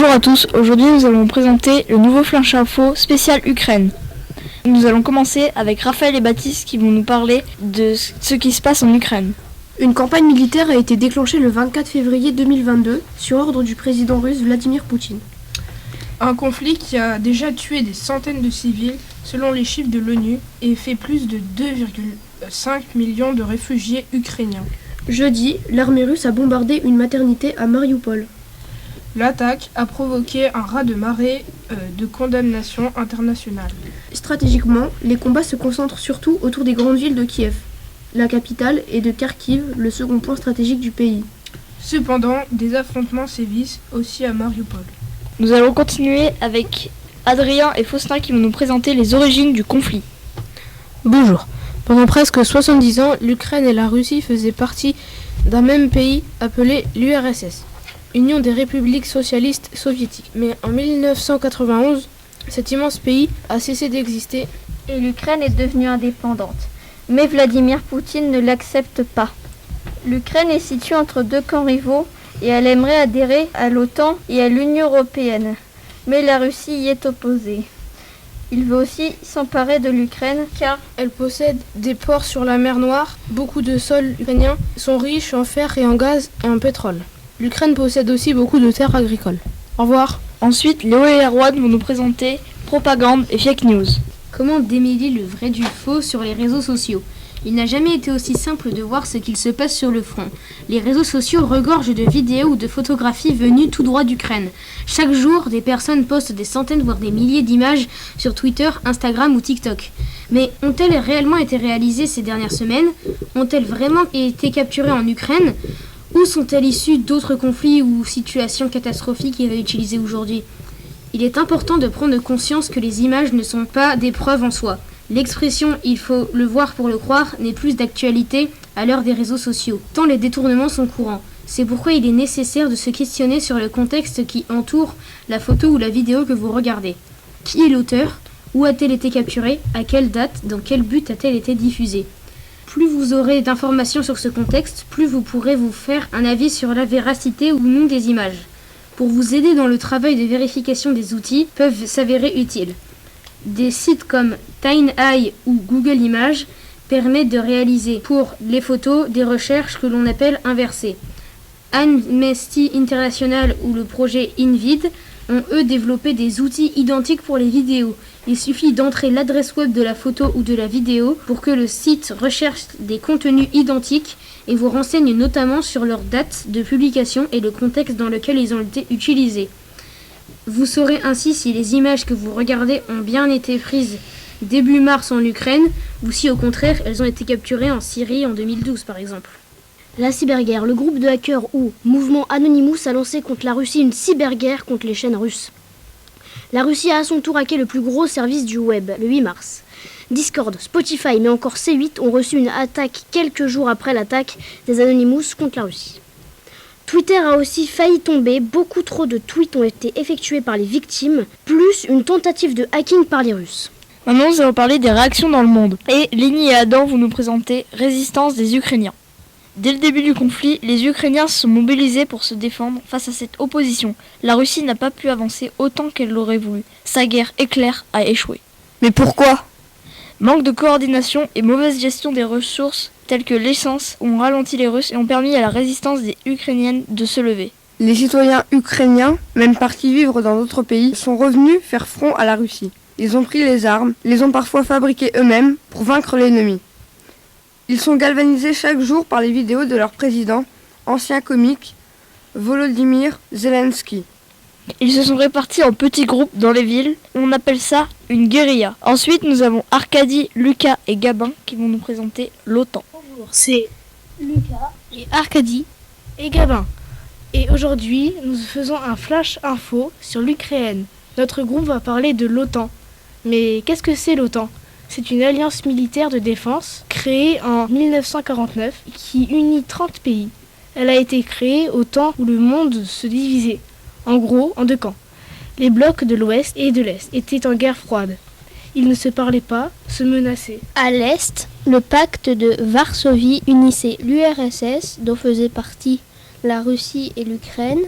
Bonjour à tous, aujourd'hui nous allons présenter le nouveau Flash Info spécial Ukraine. Nous allons commencer avec Raphaël et Baptiste qui vont nous parler de ce qui se passe en Ukraine. Une campagne militaire a été déclenchée le 24 février 2022 sur ordre du président russe Vladimir Poutine. Un conflit qui a déjà tué des centaines de civils selon les chiffres de l'ONU et fait plus de 2,5 millions de réfugiés ukrainiens. Jeudi, l'armée russe a bombardé une maternité à Mariupol. L'attaque a provoqué un raz-de-marée de condamnation internationale. Stratégiquement, les combats se concentrent surtout autour des grandes villes de Kiev, la capitale, et de Kharkiv, le second point stratégique du pays. Cependant, des affrontements sévissent aussi à Mariupol. Nous allons continuer avec Adrien et Faustin qui vont nous présenter les origines du conflit. Bonjour. Pendant presque 70 ans, l'Ukraine et la Russie faisaient partie d'un même pays appelé l'URSS, Union des républiques socialistes soviétiques. Mais en 1991, cet immense pays a cessé d'exister et l'Ukraine est devenue indépendante. Mais Vladimir Poutine ne l'accepte pas. L'Ukraine est située entre deux camps rivaux et elle aimerait adhérer à l'OTAN et à l'Union européenne. Mais la Russie y est opposée. Il veut aussi s'emparer de l'Ukraine car elle possède des ports sur la mer Noire. Beaucoup de sols ukrainiens sont riches en fer et en gaz et en pétrole. L'Ukraine possède aussi beaucoup de terres agricoles. Au revoir. Ensuite, Léo et Erwan vont nous présenter propagande et fake news. Comment démêler le vrai du faux sur les réseaux sociaux ? Il n'a jamais été aussi simple de voir ce qu'il se passe sur le front. Les réseaux sociaux regorgent de vidéos ou de photographies venues tout droit d'Ukraine. Chaque jour, des personnes postent des centaines voire des milliers d'images sur Twitter, Instagram ou TikTok. Mais ont-elles réellement été réalisées ces dernières semaines ? Ont-elles vraiment été capturées en Ukraine ? Ou sont-elles issues d'autres conflits ou situations catastrophiques et réutilisées aujourd'hui ? Il est important de prendre conscience que les images ne sont pas des preuves en soi. L'expression « il faut le voir pour le croire » n'est plus d'actualité à l'heure des réseaux sociaux, tant les détournements sont courants. C'est pourquoi il est nécessaire de se questionner sur le contexte qui entoure la photo ou la vidéo que vous regardez. Qui est l'auteur ? Où a-t-elle été capturée ? À quelle date ? Dans quel but a-t-elle été diffusée ? Plus vous aurez d'informations sur ce contexte, plus vous pourrez vous faire un avis sur la véracité ou non des images. Pour vous aider dans le travail de vérification des outils peuvent s'avérer utiles. Des sites comme TimeEye ou Google Images permettent de réaliser pour les photos des recherches que l'on appelle inversées. Amnesty International ou le projet InVid ont eux développé des outils identiques pour les vidéos. Il suffit d'entrer l'adresse web de la photo ou de la vidéo pour que le site recherche des contenus identiques et vous renseigne notamment sur leur date de publication et le contexte dans lequel ils ont été utilisés. Vous saurez ainsi si les images que vous regardez ont bien été prises début mars en Ukraine ou si au contraire elles ont été capturées en Syrie en 2012 par exemple. La cyberguerre, le groupe de hackers ou mouvement Anonymous a lancé contre la Russie une cyberguerre contre les chaînes russes. La Russie a à son tour hacké le plus gros service du web le 8 mars. Discord, Spotify mais encore C8 ont reçu une attaque quelques jours après l'attaque des Anonymous contre la Russie. Twitter a aussi failli tomber, beaucoup trop de tweets ont été effectués par les victimes, plus une tentative de hacking par les Russes. Maintenant, nous allons parler des réactions dans le monde. Et Lénie et Adam vont nous présenter résistance des Ukrainiens. Dès le début du conflit, les Ukrainiens se sont mobilisés pour se défendre face à cette opposition. La Russie n'a pas pu avancer autant qu'elle l'aurait voulu. Sa guerre éclair a échoué. Mais pourquoi ? Manque de coordination et mauvaise gestion des ressources telles que l'essence ont ralenti les Russes et ont permis à la résistance des Ukrainiennes de se lever. Les citoyens ukrainiens, même partis vivre dans d'autres pays, sont revenus faire front à la Russie. Ils ont pris les armes, les ont parfois fabriquées eux-mêmes pour vaincre l'ennemi. Ils sont galvanisés chaque jour par les vidéos de leur président, ancien comique, Volodymyr Zelensky. Ils se sont répartis en petits groupes dans les villes. On appelle ça une guérilla. Ensuite, nous avons Arkady, Lucas et Gabin qui vont nous présenter l'OTAN. Bonjour, c'est Lucas et Arkady et Gabin. Et aujourd'hui, nous faisons un flash info sur l'Ukraine. Notre groupe va parler de l'OTAN. Mais qu'est-ce que c'est l'OTAN ? C'est une alliance militaire de défense créée en 1949 qui unit 30 pays. Elle a été créée au temps où le monde se divisait. En gros, en deux camps. Les blocs de l'Ouest et de l'Est étaient en guerre froide. Ils ne se parlaient pas, se menaçaient. À l'Est, le pacte de Varsovie unissait l'URSS, dont faisaient partie la Russie et l'Ukraine,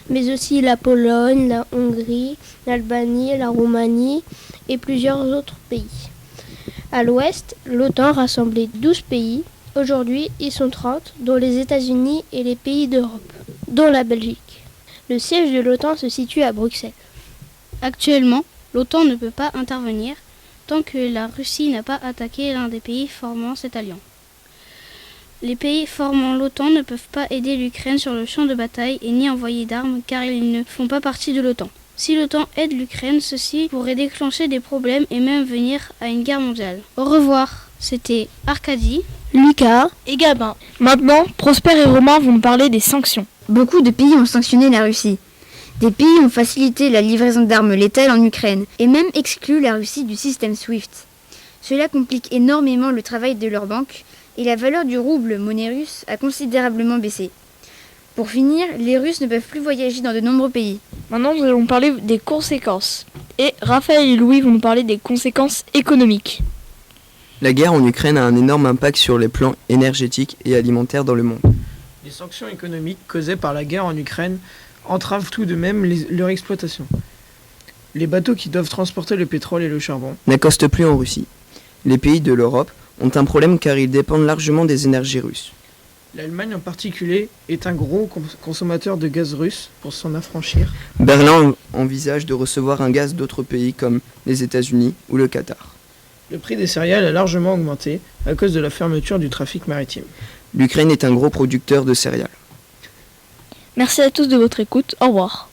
mais aussi la Pologne, la Hongrie, l'Albanie, la Roumanie et plusieurs autres pays. À l'ouest, l'OTAN rassemblait 12 pays. Aujourd'hui, ils sont 30, dont les États-Unis et les pays d'Europe, dont la Belgique. Le siège de l'OTAN se situe à Bruxelles. Actuellement, l'OTAN ne peut pas intervenir tant que la Russie n'a pas attaqué l'un des pays formant cette alliance. Les pays formant l'OTAN ne peuvent pas aider l'Ukraine sur le champ de bataille et ni envoyer d'armes car ils ne font pas partie de l'OTAN. Si l'OTAN aide l'Ukraine, ceci pourrait déclencher des problèmes et même venir à une guerre mondiale. Au revoir, c'était Arcadie, Lucas Et Gabin. Maintenant, Prosper et Romain vont nous parler des sanctions. Beaucoup de pays ont sanctionné la Russie. Des pays ont facilité la livraison d'armes létales en Ukraine et même exclu la Russie du système SWIFT. Cela complique énormément le travail de leurs banques et la valeur du rouble, monnaie russe, a considérablement baissé. Pour finir, les Russes ne peuvent plus voyager dans de nombreux pays. Maintenant, nous allons parler des conséquences. Et Raphaël et Louis vont nous parler des conséquences économiques. La guerre en Ukraine a un énorme impact sur les plans énergétiques et alimentaires dans le monde. Les sanctions économiques causées par la guerre en Ukraine entravent tout de même leur exploitation. Les bateaux qui doivent transporter le pétrole et le charbon N'accostent plus en Russie. Les pays de l'Europe ont un problème car ils dépendent largement des énergies russes. L'Allemagne en particulier est un gros consommateur de gaz russe pour s'en affranchir. Berlin envisage de recevoir un gaz d'autres pays comme les États-Unis ou le Qatar. Le prix des céréales a largement augmenté à cause de la fermeture du trafic maritime. L'Ukraine est un gros producteur de céréales. Merci à tous de votre écoute. Au revoir.